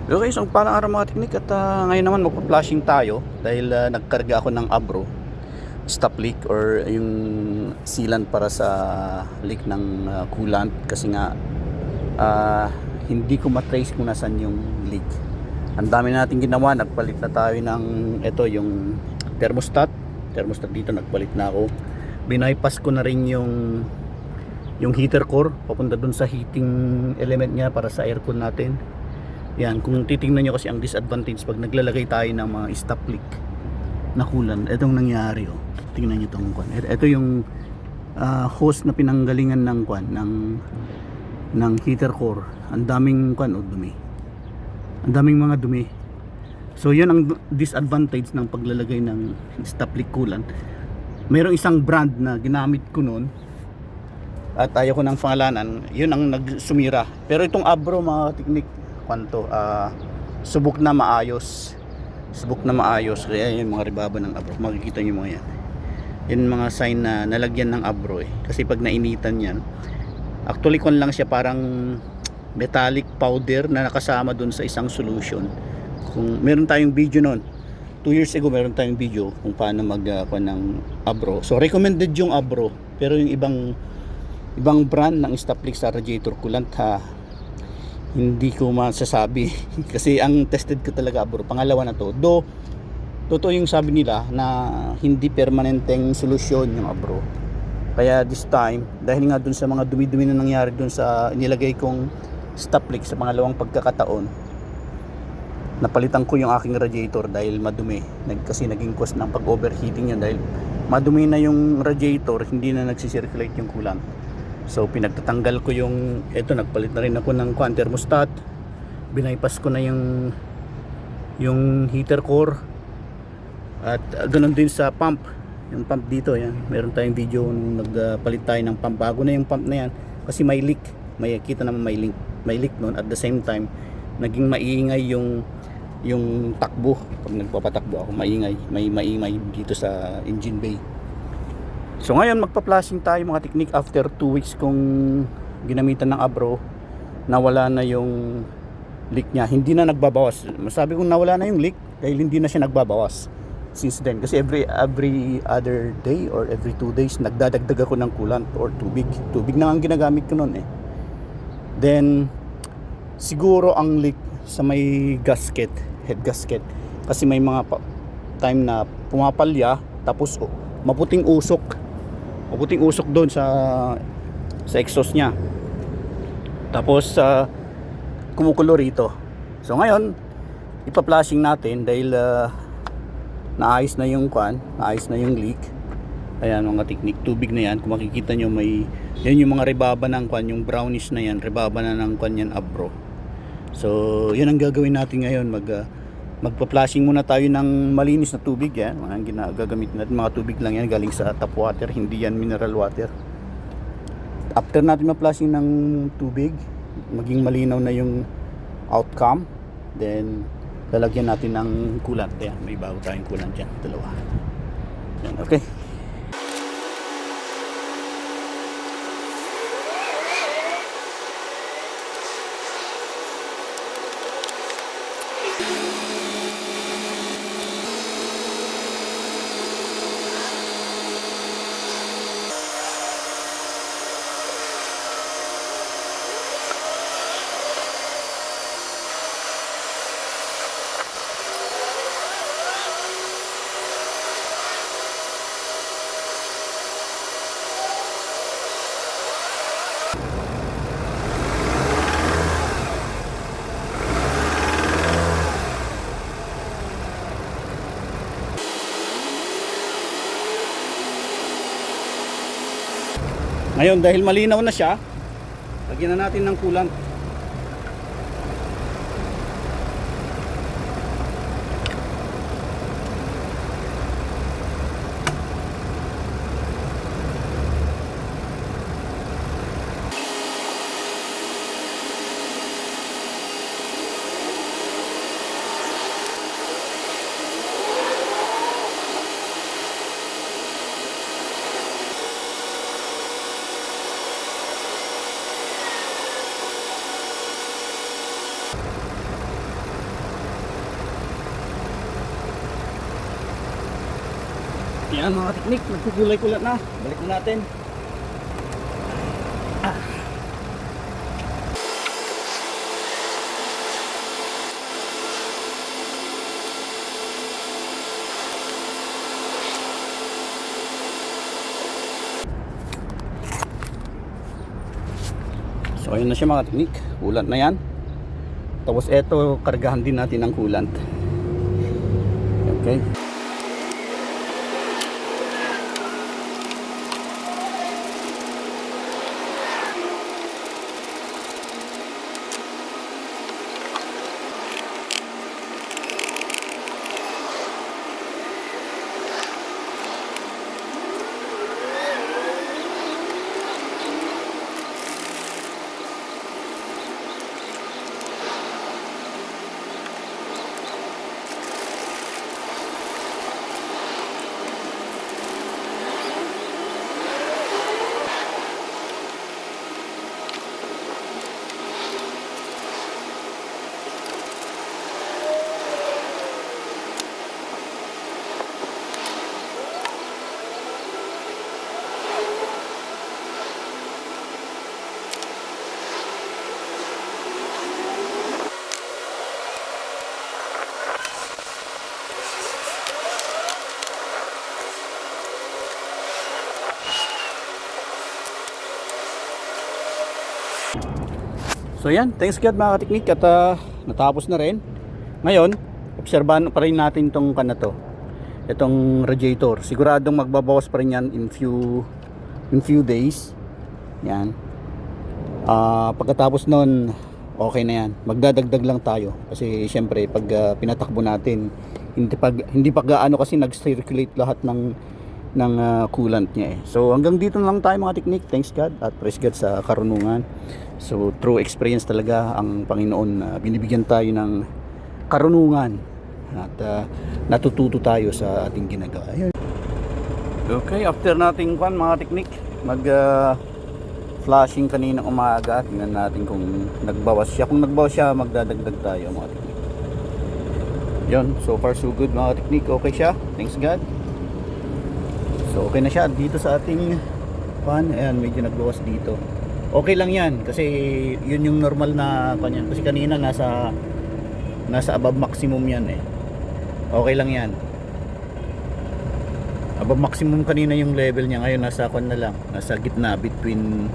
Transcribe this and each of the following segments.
Okay, so parang araw mga teknik at ngayon naman magpa-flashing tayo dahil nagkarga ako ng abro stop leak or yung sealant para sa leak ng coolant kasi nga hindi ko matrace kung nasan yung leak. Ang dami natin ginawa, nagpalit na tayo ng ito yung thermostat dito, nagpalit na ako. Binaypass ko na rin yung heater core papunta dun sa heating element niya para sa aircon natin. Yan, kung titingnan nyo kasi ang disadvantage pag naglalagay tayo ng mga stop leak na coolant, etong nangyari oh. Tingnan nyo itong kwan. Ito yung hose na pinanggalingan ng kwan ng heater core. Ang daming kwan oh, dumi. Ang daming mga dumi. So yan ang disadvantage ng paglalagay ng stop leak coolant. Mayroong isang brand na ginamit ko noon at ayaw ko ng pangalanan, yun ang nagsumira. Pero itong Abro mga teknik kwanto, subok na maayos, kaya yung mga ribaba ng Abro, makikita nyo mga yan, yun mga sign na nalagyan ng Abro kasi pag nainitan yan, actually kon lang siya, parang metallic powder na nakasama dun sa isang solution. Kung meron tayong video noon 2 years ago, meron tayong video kung paano magkuha ng Abro. So recommended yung Abro, pero yung ibang brand ng stop leak sa radiator coolant hindi ko masasabi kasi ang tested ko talaga Abro, pangalawa na to. Totoo yung sabi nila na hindi permanenteng solusyon yung Abro. Kaya this time, dahil nga dun sa mga dumi-dumi na nangyari dun sa nilagay kong stop leak sa pangalawang pagkakataon, napalitan ko yung aking radiator dahil madumi. Kasi naging cause ng pag-overheating yun dahil madumi na yung radiator, hindi na nagsisirculate yung coolant. So pinagtatanggal ko yung nagpalit na rin ako ng thermostat, binaypass ko na yung heater core, at ganoon din sa pump. Yung pump dito, yan, meron tayong video nung nagpalit tayo ng pump. Bago na yung pump na yan kasi may leak, kita naman may leak noon. At the same time, naging maingay yung takbo. Pag nagpapatakbo ako, maingay dito sa engine bay. So ngayon magpa-flashing tayo mga teknik after 2 weeks kong ginamitan ng Abro. Nawala na yung leak niya, hindi na nagbabawas. Masabi kong nawala na yung leak dahil hindi na siya nagbabawas since then. Kasi every other day or every 2 days nagdadagdag ako ng coolant or tubig na ang ginagamit ko noon Then siguro ang leak sa may head gasket, kasi may mga time na pumapalya tapos maputing usok doon sa exhaust niya, tapos kumukulo rito. So ngayon ipa-flashing natin dahil naayos na yung leak. Ayan mga teknik, tubig na yan. Kung makikita nyo, yan yung mga ribaba ng yung brownish na yan, ribaba na ng yan Abro. So yan ang gagawin natin ngayon. Magpa-flashing muna tayo ng malinis na tubig. Yan, mga gagamitin natin, mga tubig lang yan galing sa tap water, hindi yan mineral water. After natin ma-flashing ng tubig, maging malinaw na yung outcome, then lalagyan natin ng coolant. Yan, may bago tayong coolant dyan, dalawa. Yan, okay. Ngayon dahil malinaw na siya, lagyan na natin ng coolant. Yan mga teknik, nagkukulay-kulat na. Balik na natin. So ayun na siya mga teknik, coolant na yan. Tapos eto, kargahan din natin ng coolant. Okay. So yan, thanks God mga kateknik at natapos na rin. Ngayon, obserbahan pa rin natin itong kanato. Itong radiator. Siguradong magbabawas pa rin yan in few days. Yan. Pagkatapos nun, okay na yan. Magdadagdag lang tayo. Kasi syempre, pag pinatakbo natin, hindi pa gaano kasi nag-circulate lahat ng coolant niya eh. So hanggang dito na lang tayo mga teknik. Thanks God at praise God sa karunungan. So through experience talaga ang Panginoon, binibigyan tayo ng karunungan at natututo tayo sa ating ginagawa. Ayun. Okay, after nating mga teknik, flashing kaninang umaga, tingnan natin kung nagbawas siya. Kung nagbawas siya, magdadagdag tayo mga teknik. Yun, so far so good mga teknik. Okay siya, thanks God. So okay na siya dito sa ating pan. Ayan, medyo nagbawas dito. Okay lang yan kasi yun yung normal na kanyan. Kasi kanina nasa above maximum yan eh. Okay lang yan. Above maximum kanina yung level niya. Ngayon nasa na lang. Nasa gitna between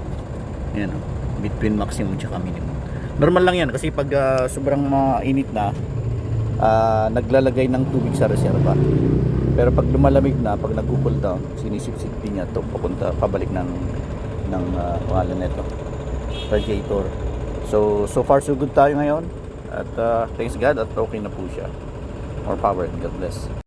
yan, between maximum tsaka minimum. Normal lang yan kasi pag sobrang mainit na naglalagay ng tubig sa reserva. Pero pag lumalamig na, pag nag-cool down, sinisip-sip din niya ito pabalik ng pangalan nito, radiator. So far so good tayo ngayon at thanks God at okay na po siya. More power, God bless.